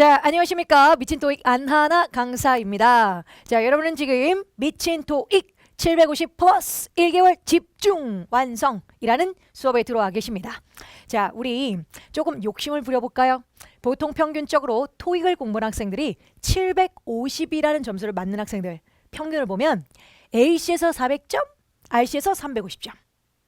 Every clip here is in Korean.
자, 안녕하십니까. 미친 토익 안하나 강사입니다. 자, 여러분은 지금 미친 토익 750 플러스 1개월 집중 완성이라는 수업에 들어와 계십니다. 자, 우리 조금 욕심을 부려볼까요? 보통 평균적으로 토익을 공부하는 학생들이 750이라는 점수를 맞는 학생들 평균을 보면 A씨에서 400점, R씨에서 350점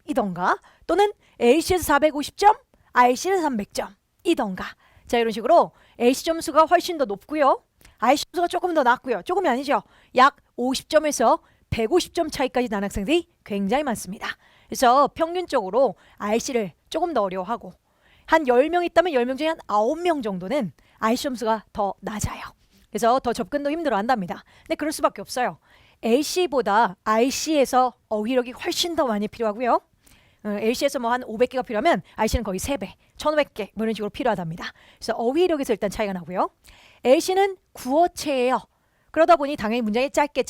이던가, 또는 A씨에서 450점, R씨에서 300점 이던가. 자, 이런 식으로 A씨 점수가 훨씬 더 높고요, R씨 점수가 조금 더 낮고요. 조금이 아니죠. 약 50점에서 150점 차이까지 난 학생들이 굉장히 많습니다. 그래서 평균적으로 R씨를 조금 더 어려워하고, 한 10명 있다면 10명 중에 한 9명 정도는 R씨 점수가 더 낮아요. 그래서 더 접근도 힘들어 한답니다. 근데 그럴 수밖에 없어요. A씨보다 R씨에서 어휘력이 훨씬 더 많이 필요하고요. A씨에서 뭐 한 500개가 필요하면 R씨는 거의 3배, 1500개 뭐 이런 식으로 필요하답니다. 그래서 어휘력에서 일단 차이가 나고요. A씨는 구어체예요. 그러다 보니 당연히 문장이 짧게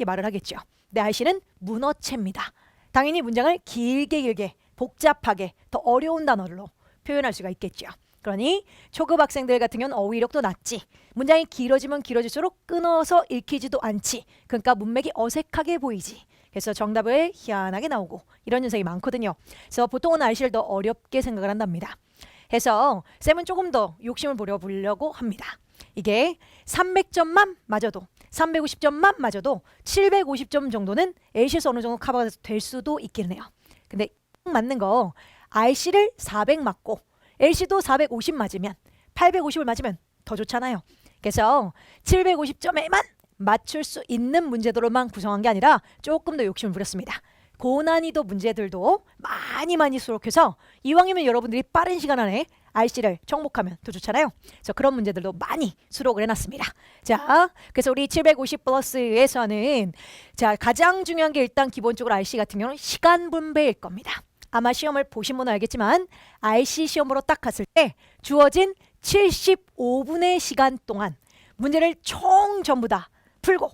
말을 하겠죠. 근데 R씨는 문어체입니다. 당연히 문장을 길게 복잡하게 더 어려운 단어로 표현할 수가 있겠죠. 그러니 초급 학생들 같은 경우는 어휘력도 낮지, 문장이 길어지면 길어질수록 끊어서 읽히지도 않지, 그러니까 문맥이 어색하게 보이지. 그래서 정답을 희한하게 나오고 이런 현상이 많거든요. 그래서 보통은 R씨를 더 어렵게 생각을 한답니다. 해서 쌤은 조금 더 욕심을 부려보려고 합니다. 이게 300점만 맞아도, 350점만 맞아도 750점 정도는 A씨에서 어느 정도 커버가 될 수도 있긴 해요. 근데 맞는 거 R씨를 400 맞고 L씨도 450 맞으면, 850을 맞으면 더 좋잖아요. 그래서 750점에만 맞출 수 있는 문제들로만 구성한 게 아니라 조금 더 욕심을 부렸습니다. 고난이도 문제들도 많이 수록해서 이왕이면 여러분들이 빠른 시간 안에 R씨를 정복하면 더 좋잖아요. 그래서 그런 문제들도 많이 수록을 해놨습니다. 자, 그래서 우리 750 플러스에서는 자, 가장 중요한 게 일단 기본적으로 R씨 같은 경우는 시간 분배일 겁니다. 아마 시험을 보신 분은 알겠지만 R씨 시험으로 딱 갔을 때 주어진 75분의 시간 동안 문제를 전부 다 풀고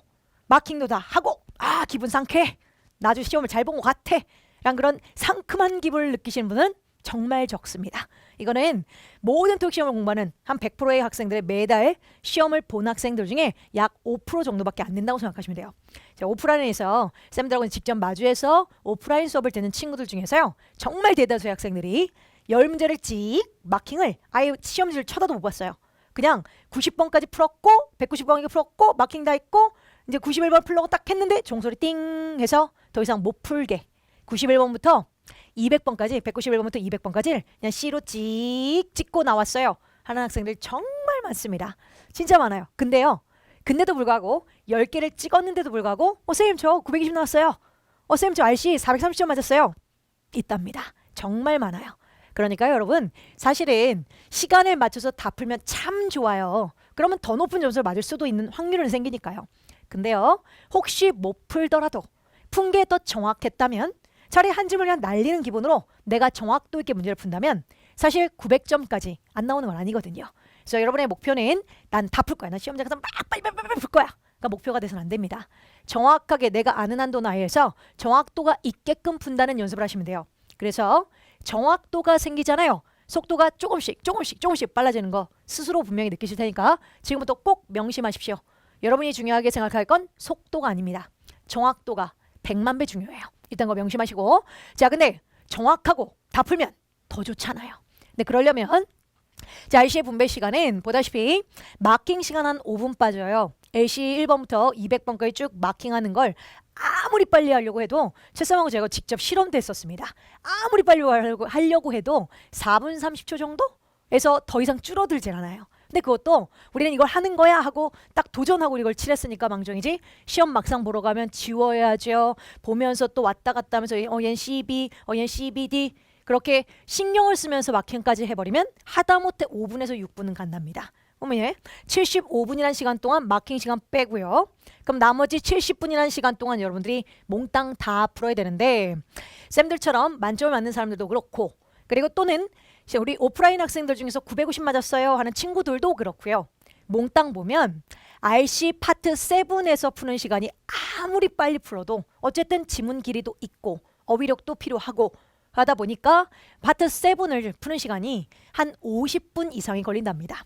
마킹도 다 하고, 아, 기분 상쾌해, 나도 시험을 잘 본 것 같아 라는 그런 상큼한 기분을 느끼시는 분은 정말 적습니다. 이거는 모든 토익 시험을 공부하는 한 100%의 학생들의 매달 시험을 본 학생들 중에 약 5% 정도밖에 안 된다고 생각하시면 돼요. 자, 오프라인에서 쌤들하고 직접 마주해서 오프라인 수업을 듣는 친구들 중에서요, 정말 대다수의 학생들이 10문제를 찍 마킹을 아예 시험지를 쳐다도 못 봤어요. 그냥 90번까지 풀었고 190번까지 풀었고 마킹 다 했고 이제 91번 풀려고 딱 했는데 종소리 띵 해서 더 이상 못 풀게 91번부터 200번까지, 191번부터 200번까지 그냥 C로 찍고 나왔어요 하는 학생들 정말 많습니다. 진짜 많아요. 근데도 불구하고 10개를 찍었는데도 불구하고 쌤 저 920 나왔어요. 쌤 저 R씨 430점 맞았어요. 있답니다. 정말 많아요. 그러니까 여러분, 사실은 시간을 맞춰서 다 풀면 참 좋아요. 그러면 더 높은 점수를 맞을 수도 있는 확률은 생기니까요. 근데요, 혹시 못 풀더라도 푼 게 더 정확했다면, 차라리 한 질문을 그냥 날리는 기분으로 내가 정확도 있게 문제를 푼다면 사실 900점까지 안 나오는 건 아니거든요. 그래서 여러분의 목표는 난 다 풀 거야, 난 시험장 가서 막 빨리 풀 거야, 그러니까 목표가 돼서는 안 됩니다. 정확하게 내가 아는 한도 내에서 정확도가 있게끔 푼다는 연습을 하시면 돼요. 그래서 정확도가 생기잖아요. 속도가 조금씩 빨라지는 거 스스로 분명히 느끼실 테니까 지금부터 꼭 명심하십시오. 여러분이 중요하게 생각할 건 속도가 아닙니다. 정확도가 100만 배 중요해요. 일단 그거 명심하시고, 자, 근데 정확하고 다 풀면 더 좋잖아요. 근데 그러려면 자, R씨의 분배 시간은 보다시피 마킹 시간 한 5분 빠져요. L씨 1번부터 200번까지 쭉 마킹하는 걸 아무리 빨리 하려고 해도, 최쌤하고 제가 직접 실험도 했었습니다. 아무리 빨리 하려고 해도 4분 30초 정도에서 더 이상 줄어들질 않아요. 근데 그것도 우리는 이걸 하는 거야 하고 딱 도전하고 이걸 칠했으니까 망정이지, 시험 막상 보러 가면 지워야죠. 보면서 또 왔다 갔다 하면서 얜 CB, 얜 CBD 그렇게 신경을 쓰면서 마킹까지 해버리면 하다못해 5분에서 6분은 간답니다. 어머니, 75분이라는 시간 동안 마킹 시간 빼고요. 그럼 나머지 70분이라는 시간 동안 여러분들이 몽땅 다 풀어야 되는데, 쌤들처럼 만점을 맞는 사람들도 그렇고, 그리고 또는 우리 오프라인 학생들 중에서 950 맞았어요 하는 친구들도 그렇고요. 몽땅 보면 R씨 파트 7에서 푸는 시간이 아무리 빨리 풀어도 어쨌든 지문 길이도 있고 어휘력도 필요하고 하다 보니까 파트 7을 푸는 시간이 한 50분 이상이 걸린답니다.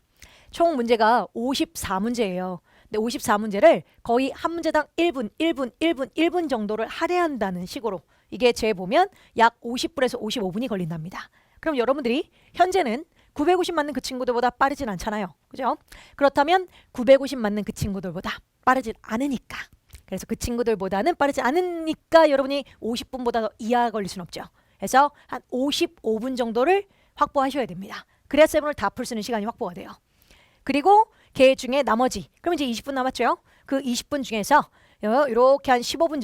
총 문제가 54문제예요. 근데 54문제를 거의 한 문제당 1분 정도를 할애한다는 식으로 이게 제 보면 약 50분에서 55분이 걸린답니다. 그럼 여러분들이 현재는 950 맞는 그 친구들보다 빠르진 않잖아요. 그죠? 그렇다면 950 맞는 그 친구들보다 빠르진 않으니까. 그래서 그 친구들보다는 빠르지 않으니까 여러분이 50분보다 더 이하 걸릴 수는 없죠. 그래서 한 55분 정도를 확보하셔야 됩니다. 그래야 세븐을 다 풀 수 있는 시간이 확보가 돼요. 그리고 걔 중에 나머지 그럼 이제 20분 남았죠. 그 20분 중에서 이렇게 한 15분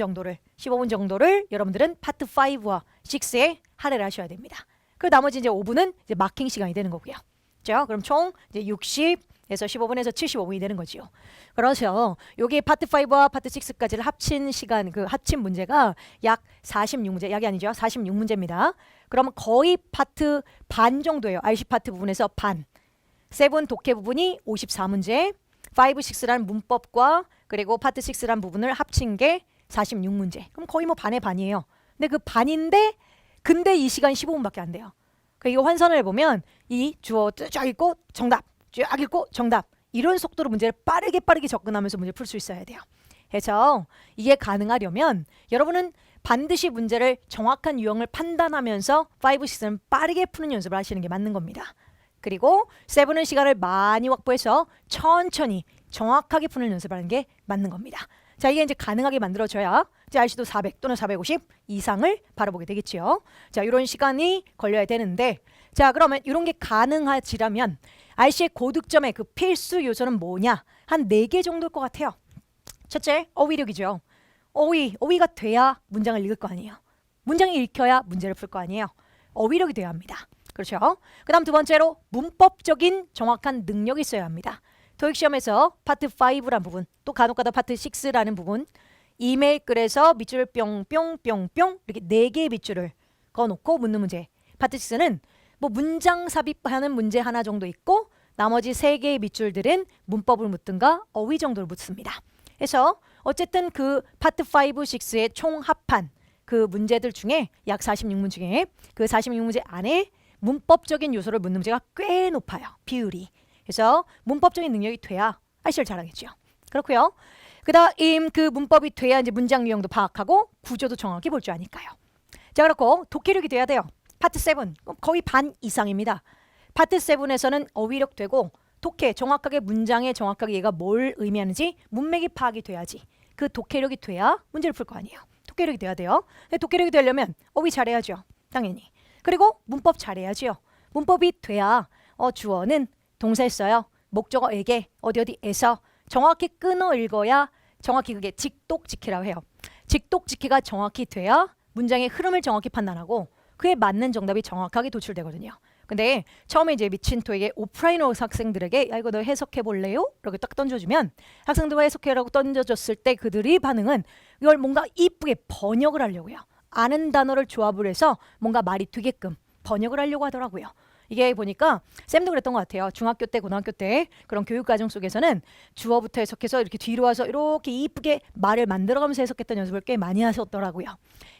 정도를 여러분들은 파트 5와 6에 할애를 하셔야 됩니다. 그 나머지 이제 5분은 이제 마킹 시간이 되는 거고요. 그렇죠? 그럼 총 이제 60에서 15분에서 75분이 되는 거지요. 그래서 여기 파트 5와 파트 6까지를 합친 시간, 그 합친 문제가 약 46문제, 약이 아니죠. 46문제입니다. 그러면 거의 파트 반 정도예요. RC 파트 부분에서 반. 7 독해 부분이 54문제, 5, 6라는 문법과 그리고 파트 6라는 부분을 합친 게 46문제. 그럼 거의 뭐 반의 반이에요. 근데 그 반인데 근데 이 시간 15분밖에 안 돼요. 그러니까 이거 환산을 해보면 이 주어 쫙 읽고 정답, 쫙 읽고 정답 이런 속도로 문제를 빠르게 접근하면서 문제를 풀 수 있어야 돼요. 그래서 이게 가능하려면 여러분은 반드시 문제를 정확한 유형을 판단하면서 5, 6는 빠르게 푸는 연습을 하시는 게 맞는 겁니다. 그리고 7은 시간을 많이 확보해서 천천히 정확하게 푸는 연습을 하는 게 맞는 겁니다. 자, 이게 이제 가능하게 만들어져야 이제 RC도 400 또는 450 이상을 바라보게 되겠죠. 자, 이런 시간이 걸려야 되는데 자, 그러면 이런 게 가능하지라면 RC의 고득점의 그 필수 요소는 뭐냐? 한 4개 정도일 것 같아요. 첫째, 어휘력이죠. 어휘가 돼야 문장을 읽을 거 아니에요. 문장이 읽혀야 문제를 풀 거 아니에요. 어휘력이 돼야 합니다. 그렇죠? 그 다음 두 번째로 문법적인 정확한 능력이 있어야 합니다. 토익 시험에서 파트 5라는 부분, 또 간혹가다 파트 6라는 부분, 이메일 글에서 밑줄을 뿅뿅뿅뿅 이렇게 4개의 밑줄을 그어놓고 묻는 문제. 파트 6는 뭐 문장 삽입하는 문제 하나 정도 있고 나머지 3개의 밑줄들은 문법을 묻든가 어휘 정도를 묻습니다. 그래서 어쨌든 그 파트 5, 6의 총 합한 그 문제들 중에 약 46문제 중에 그 46문제 안에 문법적인 요소를 묻는 문제가 꽤 높아요. 비율이. 그래서 문법적인 능력이 돼야 RC를 잘하겠죠. 그렇고요. 그다음 그 문법이 돼야 이제 문장 유형도 파악하고 구조도 정확히 볼 줄 아니까요. 자, 그렇고 독해력이 돼야 돼요. 파트 7 거의 반 이상입니다. 파트 7에서는 어휘력 되고 독해 정확하게 문장에 정확하게 얘가 뭘 의미하는지 문맥이 파악이 돼야지. 그 독해력이 돼야 문제를 풀 거 아니에요. 독해력이 돼야 돼요. 근데 독해력이 되려면 어휘 잘해야죠. 당연히. 그리고 문법 잘해야지요. 문법이 돼야 주어는 동사에 써요. 목적어에게 어디에서 정확히 끊어 읽어야 정확히 그게 직독직해라고 해요. 직독직해가 정확히 돼야 문장의 흐름을 정확히 판단하고 그에 맞는 정답이 정확하게 도출되거든요. 근데 처음에 이제 미친 토익의 오프라인 학생들에게 야 이거 너 해석해 볼래요? 이렇게 딱 던져주면 학생들과 해석해라고 던져줬을 때 그들의 반응은 이걸 뭔가 이쁘게 번역을 하려고요. 아는 단어를 조합을 해서 뭔가 말이 되게끔 번역을 하려고 하더라고요. 이게 보니까 쌤도 그랬던 것 같아요. 중학교 때, 고등학교 때 그런 교육과정 속에서는 주어부터 해석해서 이렇게 뒤로 와서 이렇게 이쁘게 말을 만들어가면서 해석했던 연습을 꽤 많이 하셨더라고요.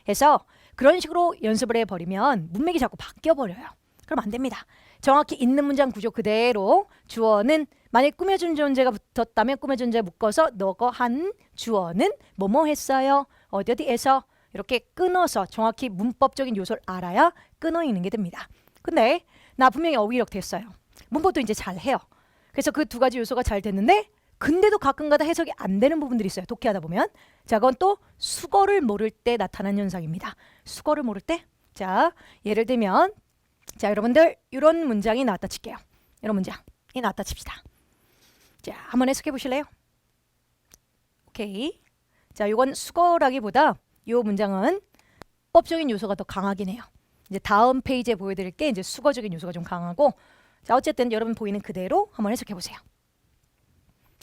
그래서 그런 식으로 연습을 해버리면 문맥이 자꾸 바뀌어버려요. 그럼 안 됩니다. 정확히 있는 문장 구조 그대로 주어는 만약 꾸며준 존재가 붙었다면 꾸며준 존재 묶어서 너거 한 주어는 뭐뭐 했어요. 어디에서 이렇게 끊어서 정확히 문법적인 요소를 알아야 끊어 읽는 게 됩니다. 근데 나 분명히 어휘력 됐어요. 문법도 이제 잘해요. 그래서 그 두 가지 요소가 잘 됐는데 근데도 가끔가다 해석이 안 되는 부분들이 있어요. 독해하다 보면. 자, 그건 또 수거를 모를 때 나타난 현상입니다. 수거를 모를 때? 자, 예를 들면 자, 여러분들 이런 문장이 나왔다 칠게요. 이런 문장이 나왔다 칩시다. 자, 한번 해석해 보실래요? 오케이. 자, 이건 수거라기보다 이 문장은 법적인 요소가 더 강하긴 해요. 이제 다음 페이지에 보여드릴 게 이제 수거적인 요소가 좀 강하고 자, 어쨌든 여러분 보이는 그대로 한번 해석해 보세요.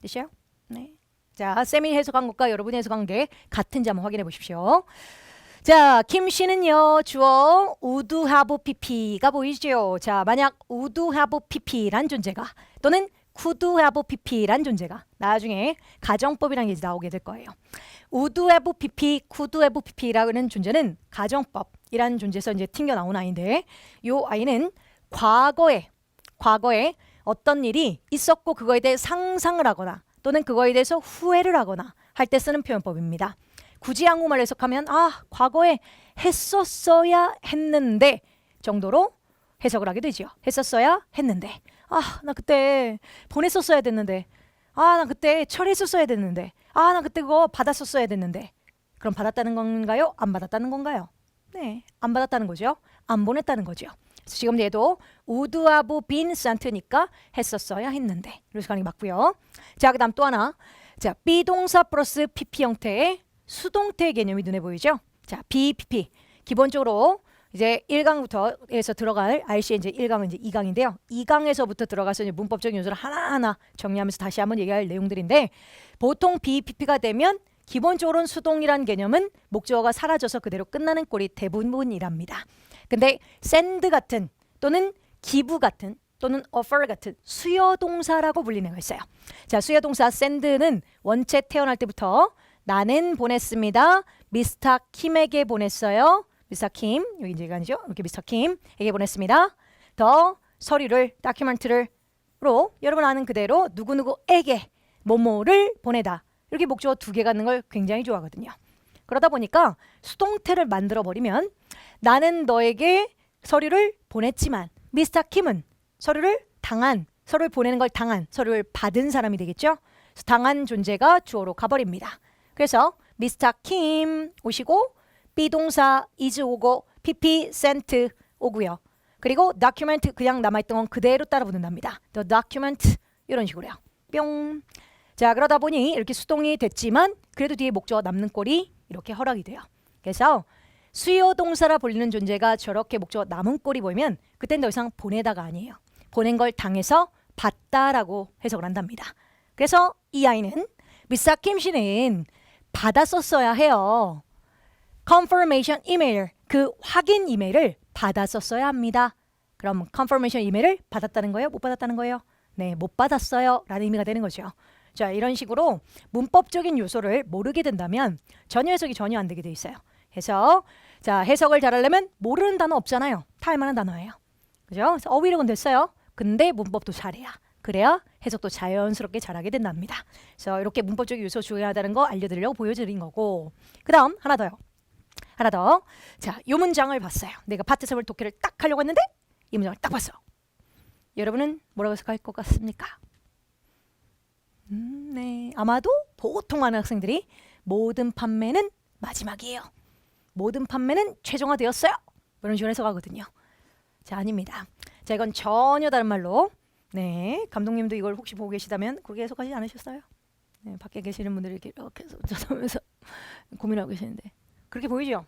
되시요? 네. 자, 쌤이 해석한 것과 여러분이 해석한 게 같은지 한번 확인해 보십시오. 자, 김 씨는요, 주어 would have pp가 보이죠? 자, 만약 would have pp란 존재가 또는 could have pp란 존재가 나중에 가정법이라는 게 나오게 될 거예요. would have pp, could have pp라는 존재는 가정법이라는 존재에서 이제 튕겨 나온 아이인데 이 아이는 과거에 어떤 일이 있었고 그거에 대해 상상을 하거나 또는 그거에 대해서 후회를 하거나 할 때 쓰는 표현법입니다. 굳이 한국말로 해석하면 과거에 했었어야 했는데 정도로 해석을 하게 되죠. 했었어야 했는데 나 그때 보냈었어야 됐는데 나 그때 처리했었어야 됐는데 나 그때 그거 받았었어야 됐는데 그럼 받았다는 건가요? 안 받았다는 건가요? 네, 안 받았다는 거죠. 안 보냈다는 거죠. 그래서 지금 얘도 would have been sent니까 했었어야 했는데 이렇게 가는 게 맞고요. 자, 그 다음 또 하나. 자, 비동사 플러스 PP 형태의 수동태 개념이 눈에 보이죠? 자, BPP. 기본적으로 이제 1강부터 해서 들어갈 RC의 이제 1강은 이제 2강인데요. 2강에서부터 들어가서 이제 문법적인 요소를 하나하나 정리하면서 다시 한번 얘기할 내용들인데 보통 BPP가 되면 기본적으로는 수동이란 개념은 목적어가 사라져서 그대로 끝나는 꼴이 대부분이랍니다. 근데 send 같은 또는 give 같은 또는 offer 같은 수여동사라고 불리는 거 있어요. 자, 수여동사 send는 원체 태어날 때부터 나는 보냈습니다. 미스터 킴에게 보냈어요. 미스터 킴, 여기 이제 아니죠? 이렇게 미스터 킴에게 보냈습니다. 더 서류를, 다큐멘트를로 여러분 아는 그대로 누구누구에게 뭐뭐를 보내다. 이렇게 목적어 2개 갖는 걸 굉장히 좋아하거든요. 그러다 보니까 수동태를 만들어버리면 나는 너에게 서류를 보냈지만 미스터 킴은 서류를 보내는 걸 당한, 서류를 받은 사람이 되겠죠? 그래서 당한 존재가 주어로 가버립니다. 그래서 미스터 킴 오시고 비동사 is 오고 PP sent 오고요. 그리고 document 그냥 남아있던 건 그대로 따라 붙는답니다. The document 이런 식으로요. 뿅. 자, 그러다 보니 이렇게 수동이 됐지만 그래도 뒤에 목적어 남는 꼴이 이렇게 허락이 돼요. 그래서 수요동사라 불리는 존재가 저렇게 목적어 남은 꼴이 보이면 그땐 더 이상 보내다가 아니에요. 보낸 걸 당해서 받다라고 해석을 한답니다. 그래서 이 아이는 미스터 킴 씨는 받았었어야 해요. confirmation 이메일, 그 확인 이메일을 받았었어야 합니다. 그럼 confirmation 이메일을 받았다는 거예요? 못 받았다는 거예요? 네, 못 받았어요 라는 의미가 되는 거죠. 자, 이런 식으로 문법적인 요소를 모르게 된다면 전혀 해석이 전혀 안 되게 돼 있어요. 그래서 자, 해석을 잘하려면 모르는 단어 없잖아요. 다 할 만한 단어예요. 그죠? 그래서 어휘력은 됐어요. 근데 문법도 잘해야. 그래야 해석도 자연스럽게 잘하게 된답니다. 그래서 이렇게 문법적인 요소 중요하다는 거 알려드리려고 보여드린 거고. 그 다음 하나 더요. 하나 더. 자, 이 문장을 봤어요. 내가 파트 3을 독해를 딱 하려고 했는데 이 문장을 딱 봤어. 여러분은 뭐라고 해석할 것 같습니까? 네, 아마도 보통 많은 학생들이 모든 판매는 마지막이에요. 모든 판매는 최종화되었어요. 이런 식으로 해석하거든요. 자, 아닙니다. 자, 이건 전혀 다른 말로 네, 감독님도 이걸 혹시 보고 계시다면 그렇게 해석하지 않으셨어요? 네, 밖에 계시는 분들이 이렇게 쳐다보면서 고민하고 계시는데 그렇게 보이죠?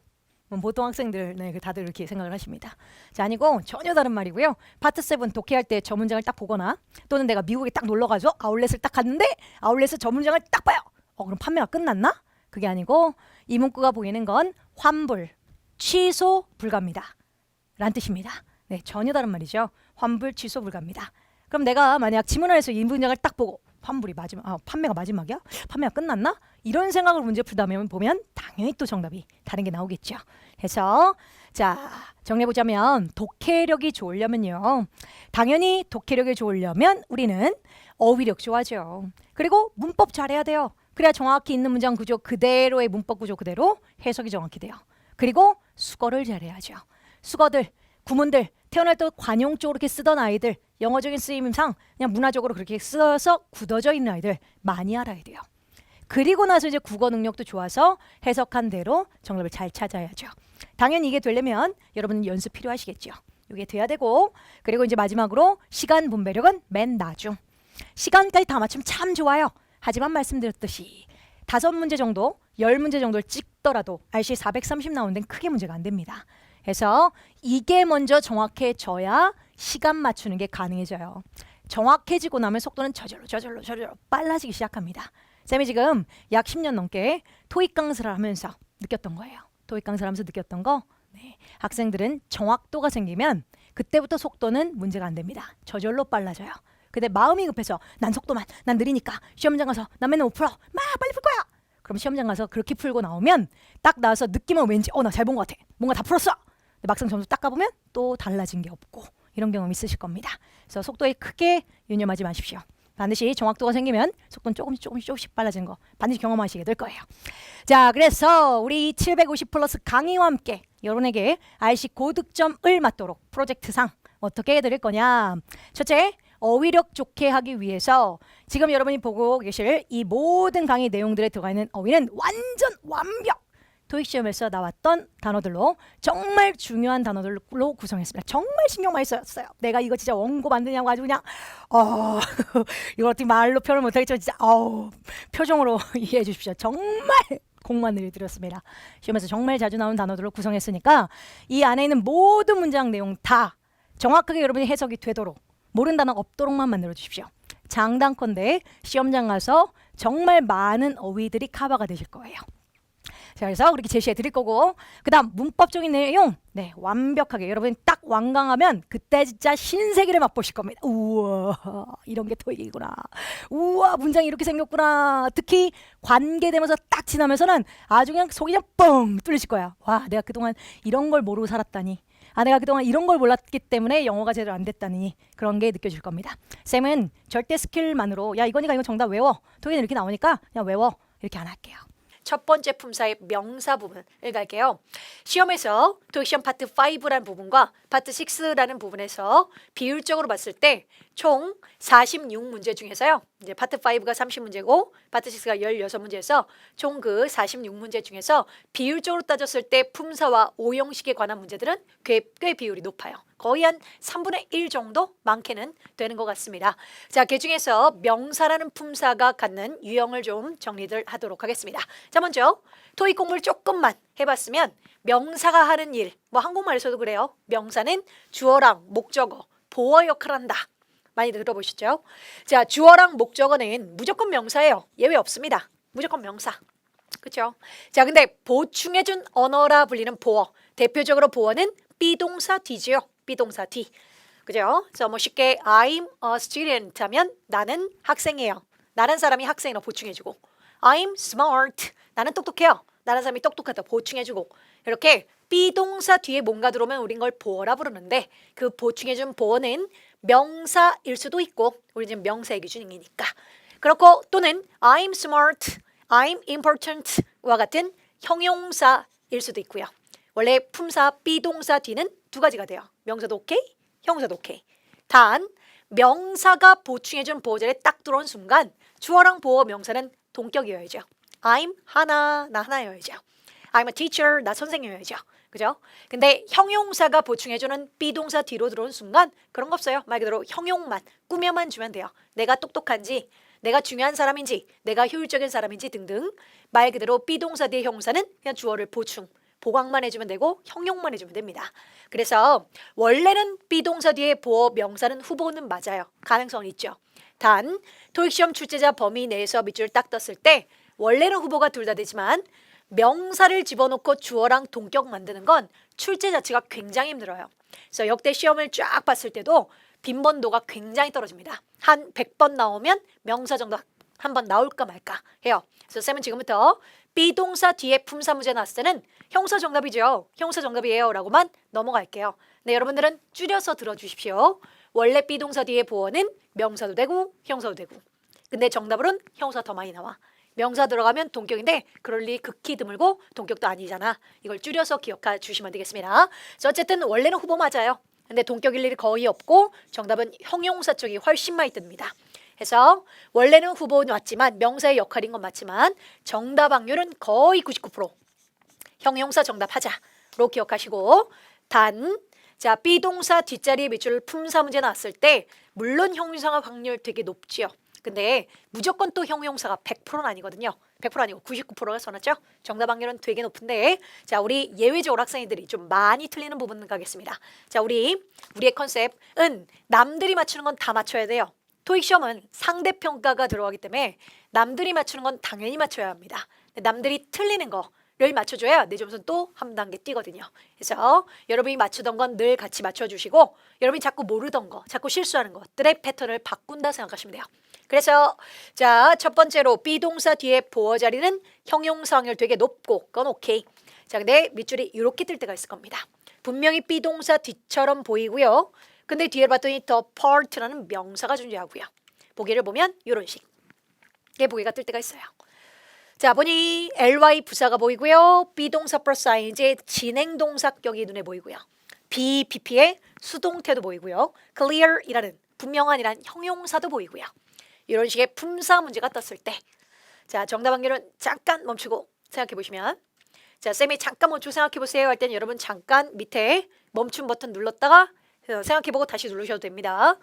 보통 학생들 네, 다들 이렇게 생각을 하십니다. 자, 아니고 전혀 다른 말이고요. 파트 7 독해할 때 저 문장을 딱 보거나 또는 내가 미국에 딱 놀러가서 아울렛을 딱 갔는데 아울렛에서 저 문장을 딱 봐요. 그럼 판매가 끝났나? 그게 아니고 이 문구가 보이는 건 환불, 취소 불가입니다. 라는 뜻입니다. 네, 전혀 다른 말이죠. 환불, 취소 불가입니다. 그럼 내가 만약 지문을 해서 이 문장을 딱 보고 환불이 판매가 마지막이야? 판매가 끝났나? 이런 생각으로 문제 풀다면 보면 당연히 또 정답이 다른 게 나오겠죠. 그래서 자, 정리해보자면 독해력이 좋으려면요. 당연히 독해력이 좋으려면 우리는 어휘력 좋아하죠. 그리고 문법 잘해야 돼요. 그래야 정확히 있는 문장 구조 그대로의 문법 구조 그대로 해석이 정확히 돼요. 그리고 수거를 잘해야죠. 수거들, 구문들 태어날 때 관용적으로 이렇게 쓰던 아이들 영어적인 쓰임상 그냥 문화적으로 그렇게 써서 굳어져 있는 아이들 많이 알아야 돼요. 그리고 나서 이제 국어 능력도 좋아서 해석한 대로 정답을 잘 찾아야죠. 당연히 이게 되려면 여러분 연습 필요하시겠죠. 이게 돼야 되고 그리고 이제 마지막으로 시간 분배력은 맨 나중. 시간까지 다 맞추면 참 좋아요. 하지만 말씀드렸듯이 5문제 정도, 10문제 정도를 찍더라도 RC 430 나오는 데는 크게 문제가 안 됩니다. 그래서 이게 먼저 정확해져야 시간 맞추는 게 가능해져요. 정확해지고 나면 속도는 저절로 빨라지기 시작합니다. 쌤이 지금 약 10년 넘게 토익 강사를 하면서 느꼈던 거예요. 토익 강사를 하면서 느꼈던 거 네. 학생들은 정확도가 생기면 그때부터 속도는 문제가 안 됩니다. 저절로 빨라져요. 근데 마음이 급해서 난 속도만, 난 느리니까 시험장 가서 난 맨날 못 풀어. 막 빨리 풀 거야. 그럼 시험장 가서 그렇게 풀고 나오면 딱 나와서 느낌은 왠지 나 잘 본 것 같아. 뭔가 다 풀었어. 근데 막상 점수 딱 가보면 또 달라진 게 없고 이런 경험 있으실 겁니다. 그래서 속도에 크게 유념하지 마십시오. 반드시 정확도가 생기면 속도는 조금씩 빨라지는 거 반드시 경험하시게 될 거예요. 자, 그래서 우리 750 플러스 강의와 함께 여러분에게 RC 고득점을 맞도록 프로젝트상 어떻게 해드릴 거냐. 첫째, 어휘력 좋게 하기 위해서 지금 여러분이 보고 계실 이 모든 강의 내용들에 들어가 있는 어휘는 완전 완벽! 토익 시험에서 나왔던 단어들로 정말 중요한 단어들로 구성했습니다. 정말 신경 많이 썼어요. 내가 이거 진짜 원고 만드냐고 아주 그냥 이거 어떻게 말로 표현을 못하겠지만 진짜 표정으로 이해해 주십시오. 정말 공만을 드렸습니다. 시험에서 정말 자주 나오는 단어들로 구성했으니까 이 안에 있는 모든 문장 내용 다 정확하게 여러분이 해석이 되도록 모르는 단어 없도록만 만들어 주십시오. 장단컨대 시험장 가서 정말 많은 어휘들이 커버가 되실 거예요. 자, 그래서 그렇게 제시해 드릴 거고, 그 다음 문법적인 내용 완벽하게 여러분이 딱 완강하면 그때 진짜 신세계를 맛보실 겁니다. 우와, 이런 게 토익이구나. 우와, 문장이 이렇게 생겼구나. 특히 관계되면서 딱 지나면서는 아주 그냥 속이 그냥 뻥 뚫리실 거야. 와, 내가 그동안 이런 걸 모르고 살았다니. 내가 그동안 이런 걸 몰랐기 때문에 영어가 제대로 안 됐다니. 그런 게 느껴질 겁니다. 쌤은 절대 스킬만으로 야, 이거니까 이거 정답 외워. 토익은 이렇게 나오니까 그냥 외워. 이렇게 안 할게요. 첫 번째 품사의 명사 부분을 갈게요. 시험에서 토익 시험 파트 5라는 부분과 파트 6라는 부분에서 비율적으로 봤을 때 총 46문제 중에서요. 이제 파트 5가 30문제고 파트 6가 16문제에서 총 그 46문제 중에서 비율적으로 따졌을 때 품사와 오형식에 관한 문제들은 꽤 비율이 높아요. 거의 한 3분의 1 정도 많게는 되는 것 같습니다. 자, 그 중에서 명사라는 품사가 갖는 유형을 좀 정리를 하도록 하겠습니다. 자, 먼저 토익 공부를 조금만 해봤으면 명사가 하는 일, 한국말에서도 그래요. 명사는 주어랑 목적어, 보어 역할을 한다. 많이 들어보셨죠? 자, 주어랑 목적어는 무조건 명사예요. 예외 없습니다. 무조건 명사. 그렇죠? 자, 근데 보충해준 언어라 불리는 보어. 대표적으로 보어는 비동사 뒤지요. 비동사 뒤. 그죠? 그래서 쉽게 I'm a student 하면 나는 학생이에요. 나는 사람이 학생이라고 보충해주고, I'm smart. 나는 똑똑해요. 나는 사람이 똑똑하다 보충해주고, 이렇게 비동사 뒤에 뭔가 들어오면 우린 걸 보어라 부르는데, 그 보충해준 보어는 명사일 수도 있고, 우리 지금 명사의 기준이니까. 그렇고 또는 I'm smart, I'm important와 같은 형용사일 수도 있고요. 원래 품사 비동사 뒤는 두 가지가 돼요. 명사도 오케이, 형용사도 오케이. 단 명사가 보충해준 보어절에 딱 들어온 순간 주어랑 보어 명사는 동격이어야죠. I'm 하나, 나 하나여야죠. I'm a teacher, 나 선생님이어야죠. 그죠? 근데 형용사가 보충해주는 비동사 뒤로 들어온 순간 그런 거 없어요. 말 그대로 형용만, 꾸며만 주면 돼요. 내가 똑똑한지, 내가 중요한 사람인지, 내가 효율적인 사람인지 등등. 말 그대로 비동사 뒤의 형용사는 그냥 주어를 보강만 해주면 되고 형용만 해주면 됩니다. 그래서 원래는 비동사 뒤에 보어 명사는 후보는 맞아요. 가능성은 있죠. 단 토익 시험 출제자 범위 내에서 밑줄을 딱 떴을 때 원래는 후보가 둘 다 되지만 명사를 집어넣고 주어랑 동격 만드는 건 출제 자체가 굉장히 힘들어요. 그래서 역대 시험을 쫙 봤을 때도 빈번도가 굉장히 떨어집니다. 한 100번 나오면 명사 정도 한 번 나올까 말까 해요. 그래서 쌤은 지금부터 비동사 뒤에 품사 문제 나왔을 때는 형사 정답이죠. 형사 정답이에요 라고만 넘어갈게요. 네, 여러분들은 줄여서 들어주십시오. 원래 비동사 뒤에 보어는 명사도 되고 형사도 되고, 근데 정답으로는 형사 더 많이 나와. 명사 들어가면 동격인데 그럴 리 극히 드물고 동격도 아니잖아. 이걸 줄여서 기억해 주시면 되겠습니다. 어쨌든 원래는 후보 맞아요. 근데 동격일 일이 거의 없고 정답은 형용사 쪽이 훨씬 많이 뜹니다. 그래서 원래는 후보 맞지만 명사의 역할인 건 맞지만 정답 확률은 거의 99%. 형용사 정답하자로 기억하시고, 단 자, 비동사 뒷자리에 밑줄 품사 문제 나왔을 때 물론 형용사가 확률 되게 높지요. 근데 무조건 또 형용사가 100%는 아니거든요. 100% 아니고 99%가 써놨죠. 정답 확률은 되게 높은데, 자, 우리 예외적으로 학생들이 좀 많이 틀리는 부분 가겠습니다. 자, 우리의 컨셉은 남들이 맞추는 건 다 맞춰야 돼요. 토익 시험은 상대평가가 들어가기 때문에 남들이 맞추는 건 당연히 맞춰야 합니다. 남들이 틀리는 거를 맞춰줘야 내 점수는 또 한 단계 뛰거든요. 그래서 여러분이 맞추던 건 늘 같이 맞춰주시고, 여러분이 자꾸 모르던 거, 자꾸 실수하는 것들의 패턴을 바꾼다 생각하시면 돼요. 그래서 자, 첫 번째로 비동사 뒤에 보어 자리는 형용사 확률 되게 높고 그건 오케이. 자, 근데 밑줄이 이렇게 뜰 때가 있을 겁니다. 분명히 비동사 뒤처럼 보이고요. 근데 뒤에 봤더니 the part라는 명사가 존재하고요. 보기를 보면 이런 식. 이게 보기가 뜰 때가 있어요. 자, 보니 ly 부사가 보이고요. 비동사 플러스 ing의 진행동사격이 눈에 보이고요. BPP의 수동태도 보이고요. clear이라는 분명한이란 형용사도 보이고요. 이런 식의 품사 문제가 떴을 때, 자, 정답 확률은 잠깐 멈추고 생각해 보시면, 자, 쌤이 잠깐 멈추고 생각해 보세요 할 때는 여러분 잠깐 밑에 멈춤 버튼 눌렀다가 생각해 보고 다시 누르셔도 됩니다.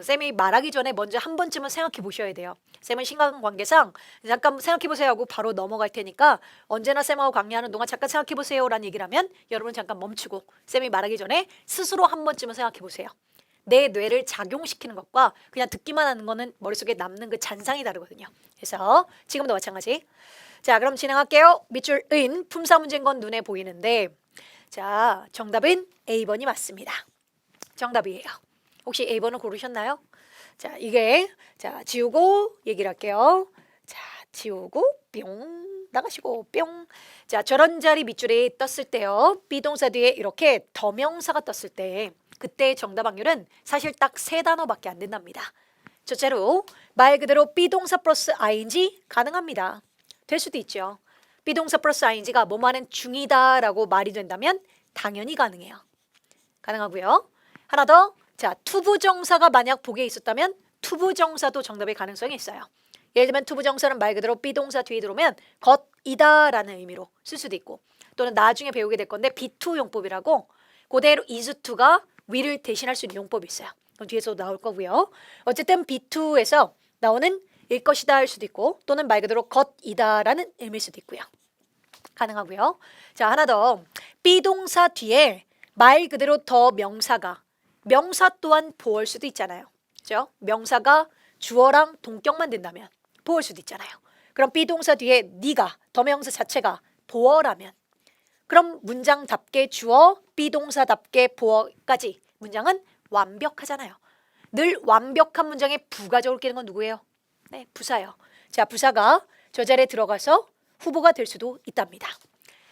쌤이 말하기 전에 먼저 한 번쯤은 생각해 보셔야 돼요. 쌤은 신간관계상 잠깐 생각해 보세요 하고 바로 넘어갈 테니까 언제나 쌤하고 강의하는 동안 잠깐 생각해 보세요 라는 얘기를 하면 여러분 잠깐 멈추고 쌤이 말하기 전에 스스로 한 번쯤은 생각해 보세요. 내 뇌를 작용시키는 것과 그냥 듣기만 하는 거는 머릿속에 남는 그 잔상이 다르거든요. 그래서 지금도 마찬가지. 자, 그럼 진행할게요. 밑줄 은 품사 문제인 건 눈에 보이는데, 자, 정답은 A번이 맞습니다. 정답이에요. 혹시 A번을 고르셨나요? 자, 이게, 자, 지우고 얘기를 할게요. 자, 지우고 뿅 나가시고 뿅. 자, 저런 자리 밑줄에 떴을 때요. 비동사 뒤에 이렇게 더명사가 떴을 때 그때 정답 확률은 사실 딱 3단어밖에 안 된답니다. 첫째로 말 그대로 비동사 플러스 ing 가능합니다. 될 수도 있죠. 비동사 플러스 ing가 뭐뭐하는 중이다라고 말이 된다면 당연히 가능해요. 가능하고요. 하나 더. 자, 투부정사가 만약 보기에 있었다면 투부정사도 정답의 가능성이 있어요. 예를 들면 투부정사는 말 그대로 비동사 뒤에 들어오면 것이다라는 의미로 쓸 수도 있고, 또는 나중에 배우게 될 건데 be2 용법이라고 그대로 is to가 will을 대신할 수 있는 용법이 있어요. 그럼 뒤에서 나올 거고요. 어쨌든 be2에서 나오는 일 것이다 할 수도 있고, 또는 말 그대로 것이다라는 의미일 수도 있고요. 가능하고요. 자, 하나 더. 비동사 뒤에 말 그대로 더 명사가, 명사 또한 보어일 수도 있잖아요. 그죠? 명사가 주어랑 동격만 된다면 보어일 수도 있잖아요. 그럼 비동사 뒤에 네가, 더 명사 자체가 보어라면, 그럼 문장답게 주어, 비동사답게 보어까지 문장은 완벽하잖아요. 늘 완벽한 문장에 부가적으로 끼는 건 누구예요? 네, 부사요. 자, 부사가 저 자리에 들어가서 후보가 될 수도 있답니다.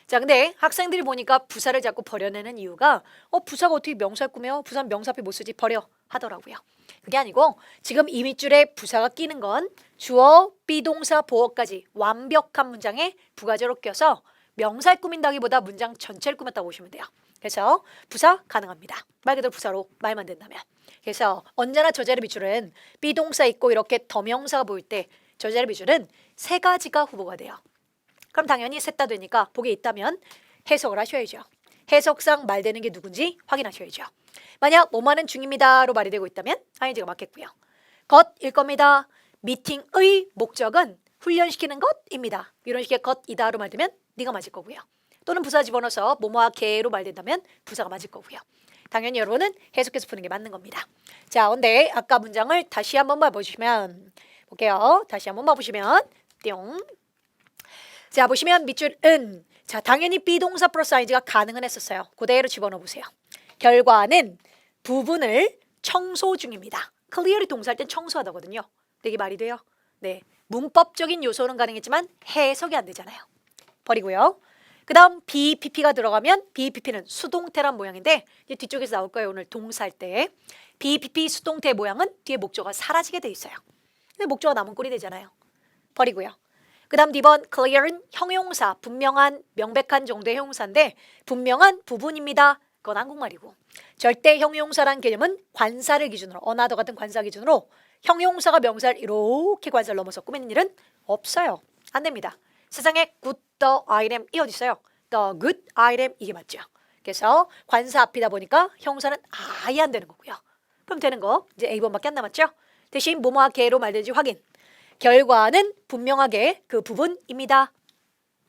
자, 근데 학생들이 보니까 부사를 자꾸 버려내는 이유가 부사가 어떻게 명사를 꾸며? 부사는 명사 앞에 못 쓰지, 버려 하더라고요. 그게 아니고 지금 이 밑줄에 부사가 끼는 건 주어, 비동사, 보어까지 완벽한 문장에 부가적으로 껴서 명사를 꾸민다기보다 문장 전체를 꾸몄다고 보시면 돼요. 그래서 부사 가능합니다. 말 그대로 부사로 말만 된다면. 그래서 언제나 저 자리 밑줄은 비동사 있고 이렇게 더명사가 보일 때 저 자리 밑줄은 3가지가 후보가 돼요. 그럼 당연히 셋 다 되니까 보기에 있다면 해석을 하셔야죠. 해석상 말되는 게 누군지 확인하셔야죠. 만약 뭐뭐하는 중입니다로 말이 되고 있다면 ing가 맞겠고요. 것일 겁니다. 미팅의 목적은 훈련시키는 것입니다. 이런 식의 것이다로 말되면 네가 맞을 거고요. 또는 부사 집어넣어서 뭐뭐와 개로 말된다면 부사가 맞을 거고요. 당연히 여러분은 해석해서 푸는 게 맞는 겁니다. 자, 근데 아까 문장을 다시 한번 봐보시면, 볼게요. 다시 한번 봐보시면 뿅. 자, 보시면 밑줄은, 자, 당연히 비동사 플러스 ing가 가능은 했었어요. 그대로 집어넣어 보세요. 결과는 부분을 청소 중입니다. clearly 동사할 땐 청소하다거든요. 되게 말이 돼요? 네, 문법적인 요소는 가능했지만 해석이 안 되잖아요. 버리고요. 그 다음 BPP가 들어가면 BPP는 수동태란 모양인데 이제 뒤쪽에서 나올 거예요. 오늘 동사할 때. BPP 수동태 모양은 뒤에 목적어가 사라지게 돼 있어요. 근데 목적어가 남은 꼴이 되잖아요. 버리고요. 그 다음 D번 clear은 형용사, 분명한, 명백한 정도의 형용사인데 분명한 부분입니다. 그건 한국말이고, 절대 형용사란 개념은 관사를 기준으로, 어나더 같은 관사 기준으로 형용사가 명사를 이렇게 관사를 넘어서 꾸미는 일은 없어요. 안 됩니다. 세상에 good, the, item 이 어디 있어요? the good item 이게 맞죠. 그래서 관사 앞이다 보니까 형사는 아예 안 되는 거고요. 그럼 되는 거 이제 A번밖에 안 남았죠. 대신 뭐뭐와 개로 말되는지 확인. 결과는 분명하게 그 부분입니다.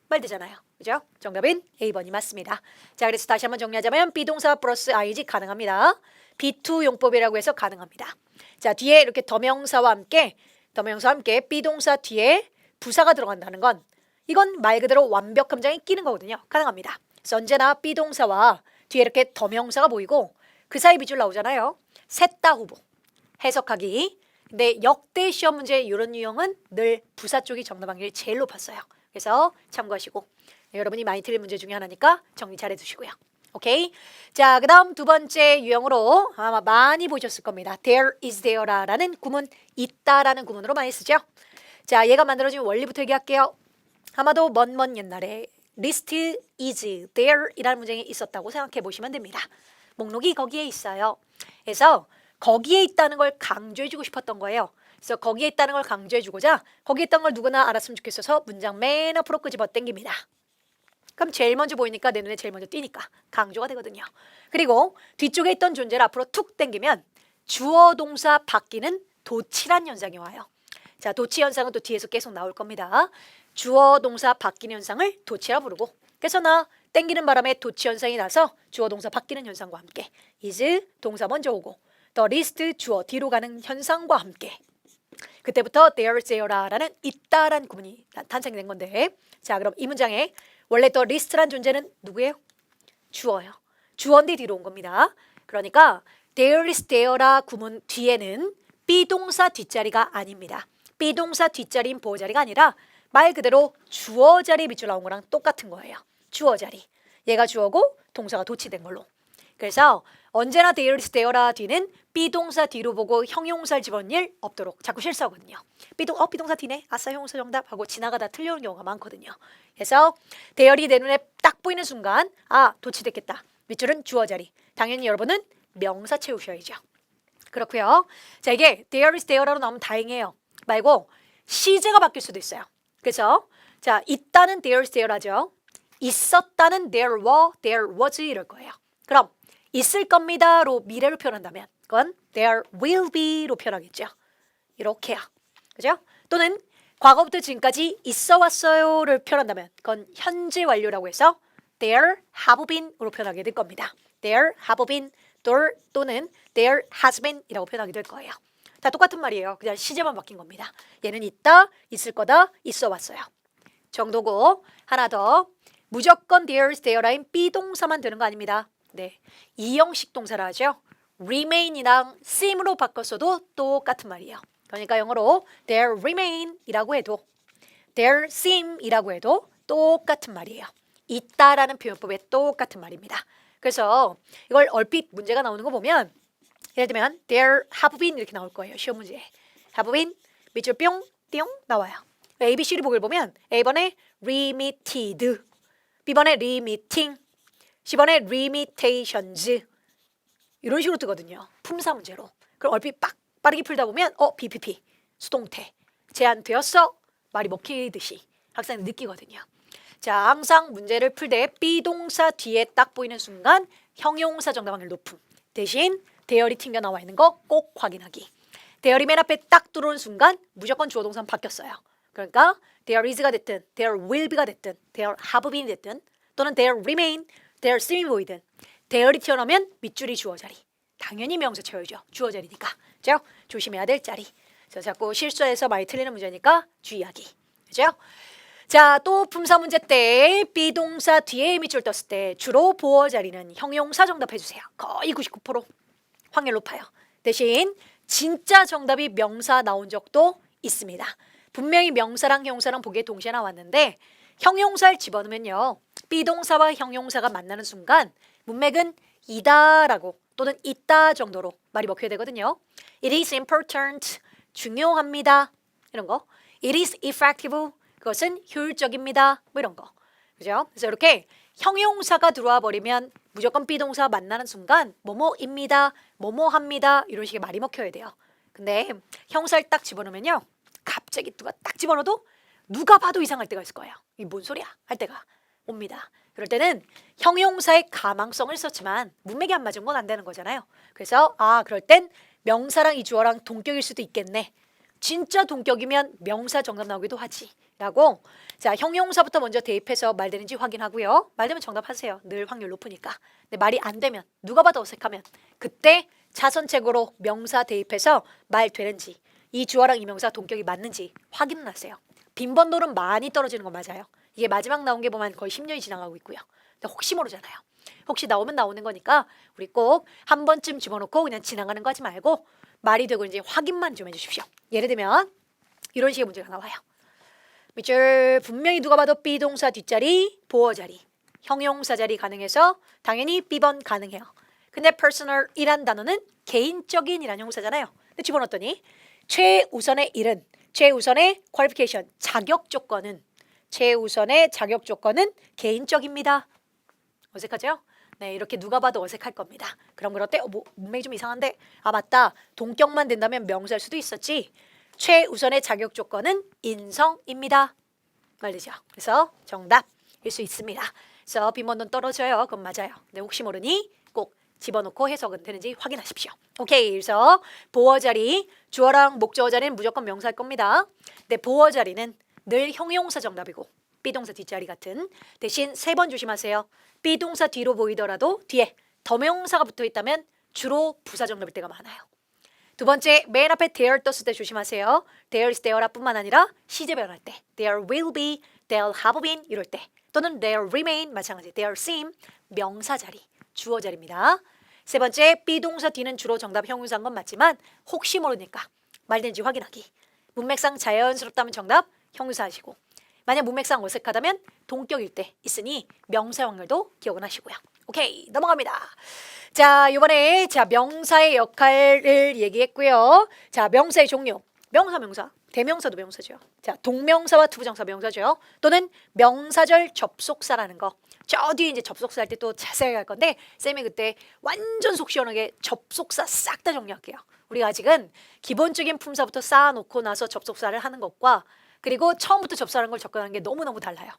말되잖아요. 그죠? 정답은 A번이 맞습니다. 자, 그래서 다시 한번 정리하자면 비동사 플러스 ing 가능합니다. be2 용법이라고 해서 가능합니다. 자, 뒤에 이렇게 더명사와 함께 비동사 뒤에 부사가 들어간다는 건 이건 말 그대로 완벽한 문장에 끼는 거거든요. 가능합니다. 그래서 언제나 비동사와 뒤에 이렇게 더명사가 보이고 그 사이 밑줄 나오잖아요. 셋 다 후보. 해석하기. 근데 역대 시험 문제 이런 유형은 늘 부사 쪽이 정답 확률이 제일 높았어요. 그래서 참고하시고, 여러분이 많이 틀린 문제 중에 하나니까 정리 잘 해두시고요. 오케이. 자, 그 다음 두 번째 유형으로 아마 많이 보셨을 겁니다. There is there라는 구문, 있다라는 구문으로 많이 쓰죠. 자, 얘가 만들어진 원리부터 얘기할게요. 아마도 먼 옛날에 list is there 이라는 문장이 있었다고 생각해 보시면 됩니다. 목록이 거기에 있어요. 그래서 거기에 있다는 걸 강조해주고 싶었던 거예요. 그래서 거기에 있다는 걸 강조해주고자 거기에 있다는 걸 누구나 알았으면 좋겠어서 문장 맨 앞으로 끄집어 당깁니다. 그럼 제일 먼저 보이니까 내 눈에 제일 먼저 띄니까 강조가 되거든요. 그리고 뒤쪽에 있던 존재를 앞으로 툭 당기면 주어 동사 바뀌는 도치란 현상이 와요. 자, 도치 현상은 또 뒤에서 계속 나올 겁니다. 주어 동사 바뀌는 현상을 도치라 부르고, 그래서 나 땡기는 바람에 도치 현상이 나서 주어 동사 바뀌는 현상과 함께 is 동사 먼저 오고 the list 주어 뒤로 가는 현상과 함께 그때부터 there's there라는 있다란 구문이 탄생된 건데, 자, 그럼 이 문장에 원래 the list란 존재는 누구예요? 주어요. 주어인데 뒤로 온 겁니다. 그러니까 there is there라 구문 뒤에는 비동사 뒷자리가 아닙니다. 비동사 뒷자리인 보호 자리가 아니라 말 그대로 주어 자리 밑줄 나온 거랑 똑같은 거예요. 주어 자리. 얘가 주어고 동사가 도치된 걸로. 그래서 언제나 there is there라 뒤는 비동사 뒤로 보고 형용사를 집어넣을 일 없도록 자꾸 실수하거든요. 비동사 뒤네. 아싸 형용사 정답 하고 지나가다 틀려오는 경우가 많거든요. 그래서 there이 내 눈에 딱 보이는 순간 아, 도치됐겠다. 밑줄은 주어 자리. 당연히 여러분은 명사 채우셔야죠. 그렇고요. 자, 이게 there is there로 나오면 다행이에요. 말고 시제가 바뀔 수도 있어요. 그래서 자, 있다는 there is there라죠. 있었다는 there were, there was 이럴 거예요. 그럼 있을 겁니다로 미래로 표현한다면 그건 there will be로 표현하겠죠. 이렇게요. 그죠? 또는 과거부터 지금까지 있어 왔어요를 표현한다면 그건 현재 완료라고 해서 there have been으로 표현하게 될 겁니다. there have been 또는 there has been 이라고 표현하게 될 거예요. 다 똑같은 말이에요. 그냥 시제만 바뀐 겁니다. 얘는 있다, 있을 거다, 있어 왔어요. 정도고 하나 더 무조건 there is there라인 비동사만 되는 거 아닙니다. 네, 이형식 동사라 하죠. remain이랑 seem으로 바꿨어도 똑같은 말이에요. 그러니까 영어로 there remain 이라고 해도 there seem 이라고 해도 똑같은 말이에요. 있다라는 표현법에 똑같은 말입니다. 그래서 이걸 얼핏 문제가 나오는 거 보면 예를 들면 there have been 이렇게 나올 거예요. 시험 문제에 have been 밑줄 뿅 띵 나와요. ABC를 보기를 보면 A번에 remitted, B번에 remitting, C번에 limitations 이런 식으로 뜨거든요. 품사 문제로. 그럼 얼핏 빠르게 풀다 보면 BPP 수동태 제한되었어 말이 먹히듯이 학생이 느끼거든요. 자, 항상 문제를 풀 때 비동사 뒤에 딱 보이는 순간 형용사 정답 확률 높음. 대신 대열이 튕겨 나와 있는 거 꼭 확인하기. 대열이 맨 앞에 딱 들어오는 순간 무조건 주어 동사는 바뀌었어요. 그러니까 there is가 됐든 there will be가 됐든 there have been 됐든 또는 there remain, there seem 보이든 대열이 튀어나오면 밑줄이 주어 자리. 당연히 명사 채워야죠. 주어 자리니까. 그죠? 조심해야 될 자리. 그래서 자꾸 실수해서 많이 틀리는 문제니까 주의하기. 그죠? 자, 또 품사 문제 때 비동사 뒤에 밑줄 떴을 때 주로 보어 자리는 형용사 정답해 주세요. 거의 99% 확률 높아요. 대신 진짜 정답이 명사 나온 적도 있습니다. 분명히 명사랑 형용사랑 보기에 동시에 나왔는데 형용사를 집어넣으면요. 비동사와 형용사가 만나는 순간 문맥은 이다라고 또는 있다 정도로 말이 먹혀야 되거든요. It is important, 중요합니다. 이런 거. It is effective, 그것은 효율적입니다. 뭐 이런 거. 그죠? 그래서 이렇게 형용사가 들어와 버리면 무조건 비동사 만나는 순간 뭐뭐입니다, 뭐뭐합니다 이런 식의 말이 먹혀야 돼요. 근데 형사를 딱 집어넣으면요. 갑자기 누가 딱 집어넣어도 누가 봐도 이상할 때가 있을 거예요. 이게 뭔 소리야? 할 때가 옵니다. 그럴 때는 형용사의 가망성을 썼지만 문맥이 안 맞은 건 안 되는 거잖아요. 그래서 그럴 땐 명사랑 이 주어랑 동격일 수도 있겠네. 진짜 동격이면 명사 정답 나오기도 하지. 라고 자 형용사부터 먼저 대입해서 말 되는지 확인하고요. 말 되면 정답하세요. 늘 확률 높으니까. 근데 말이 안 되면 누가 봐도 어색하면 그때 차선책으로 명사 대입해서 말 되는지 이 주어랑 이 명사 동격이 맞는지 확인을 하세요. 빈번도는 많이 떨어지는 건 맞아요. 이게 마지막 나온 게 보면 거의 10년이 지나가고 있고요. 근데 혹시 모르잖아요. 혹시 나오면 나오는 거니까 우리 꼭 한 번쯤 집어넣고 그냥 지나가는 거 하지 말고 말이 되고 이제 확인만 좀 해주십시오. 예를 들면 이런 식의 문제가 나와요. 밑줄 분명히 누가 봐도 비동사 뒷자리, 보어 자리. 형용사 자리 가능해서 당연히 B번 가능해요. 근데 personal이란 단어는 개인적인이란 형용사잖아요. 근데 집어넣었더니 최우선의 일은 최우선의 qualification 자격 조건은 최우선의 자격 조건은 개인적입니다. 어색하죠? 네, 이렇게 누가 봐도 어색할 겁니다. 그럼 그럴 때 문맥이 좀 이상한데 아 맞다. 동격만 된다면 명사일 수도 있었지. 최우선의 자격 조건은 인성입니다. 말되죠? 그래서 정답일 수 있습니다. 그래서 빈번은 떨어져요. 그건 맞아요. 근데 혹시 모르니 꼭 집어넣고 해석은 되는지 확인하십시오. 오케이. 그래서 보어 자리, 주어랑 목적어 자리는 무조건 명사일 겁니다. 근데 보어 자리는 늘 형용사 정답이고 비동사 뒷자리 같은 대신 3번 조심하세요. 비동사 뒤로 보이더라도 뒤에 더명사가 붙어 있다면 주로 부사 정답일 때가 많아요. 두 번째, 맨 앞에 there 떴을 때 조심하세요. there is there라 뿐만 아니라 시제 변할 때 there will be, they'll have been 이럴 때 또는 there remain 마찬가지 there seem 명사 자리, 주어 자리입니다. 세 번째, 비동사 뒤는 주로 정답 형용사인 건 맞지만 혹시 모르니까 말되는지 확인하기. 문맥상 자연스럽다면 정답 형용사 하시고 만약 문맥상 어색하다면 동격일 때 있으니 명사 확률도 기억은 하시고요. 오케이, 넘어갑니다. 자, 이번에 명사의 역할을 얘기했고요. 자, 명사의 종류. 명사. 대명사도 명사죠. 자, 동명사와 투부정사 명사죠. 또는 명사절 접속사라는 거. 저 뒤에 이제 접속사 할 때 또 자세히 할 건데 쌤이 그때 완전 속 시원하게 접속사 싹 다 정리할게요. 우리가 아직은 기본적인 품사부터 쌓아놓고 나서 접속사를 하는 것과 그리고 처음부터 접속하는 걸 접근하는 게 너무너무 달라요.